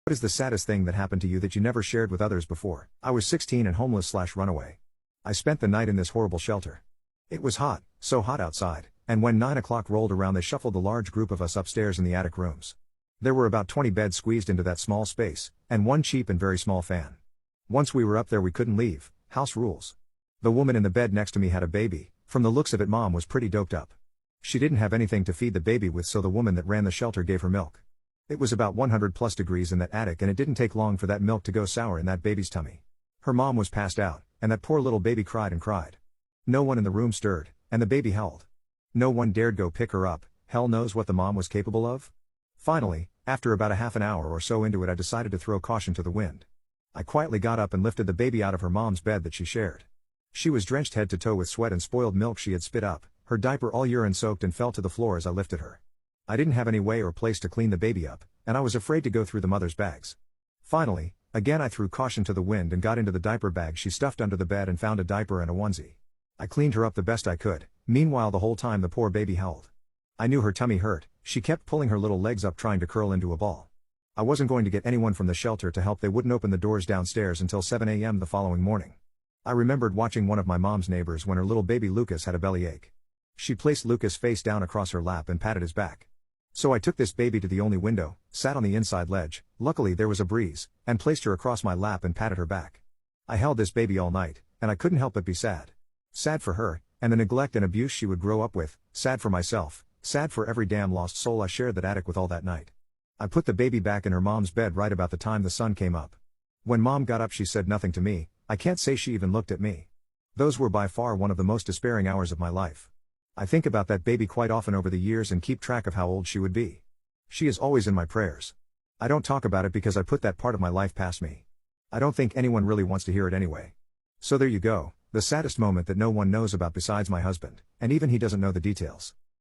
What is the saddest thing that happened to you that you never shared with others before? I was 16 and homeless/runaway. I spent the night in this horrible shelter. It was hot, so hot outside, and when 9 o'clock rolled around they shuffled a large group of us upstairs in the attic rooms. There were about 20 beds squeezed into that small space, and one cheap and very small fan. Once we were up there we couldn't leave, house rules. The woman in the bed next to me had a baby. From the looks of it mom was pretty doped up. She didn't have anything to feed the baby with, so the woman that ran the shelter gave her milk. It was about 100+ degrees in that attic and it didn't take long for that milk to go sour in that baby's tummy. Her mom was passed out, and that poor little baby cried and cried. No one in the room stirred, and the baby howled. No one dared go pick her up. Hell knows what the mom was capable of. Finally, after about a half an hour or so into it, I decided to throw caution to the wind. I quietly got up and lifted the baby out of her mom's bed that she shared. She was drenched head to toe with sweat and spoiled milk she had spit up, her diaper all urine soaked, and fell to the floor as I lifted her. I didn't have any way or place to clean the baby up, and I was afraid to go through the mother's bags. Finally, again I threw caution to the wind and got into the diaper bag she stuffed under the bed and found a diaper and a onesie. I cleaned her up the best I could. Meanwhile the whole time the poor baby howled. I knew her tummy hurt. She kept pulling her little legs up trying to curl into a ball. I wasn't going to get anyone from the shelter to help. They wouldn't open the doors downstairs until 7 a.m. the following morning. I remembered watching one of my mom's neighbors when her little baby Lucas had a bellyache. She placed Lucas face down across her lap and patted his back. So I took this baby to the only window, sat on the inside ledge, luckily there was a breeze, and placed her across my lap and patted her back. I held this baby all night, and I couldn't help but be sad. Sad for her, and the neglect and abuse she would grow up with, sad for myself, sad for every damn lost soul I shared that attic with all that night. I put the baby back in her mom's bed right about the time the sun came up. When mom got up she said nothing to me. I can't say she even looked at me. Those were by far one of the most despairing hours of my life. I think about that baby quite often over the years and keep track of how old she would be. She is always in my prayers. I don't talk about it because I put that part of my life past me. I don't think anyone really wants to hear it anyway. So there you go, the saddest moment that no one knows about besides my husband, and even he doesn't know the details.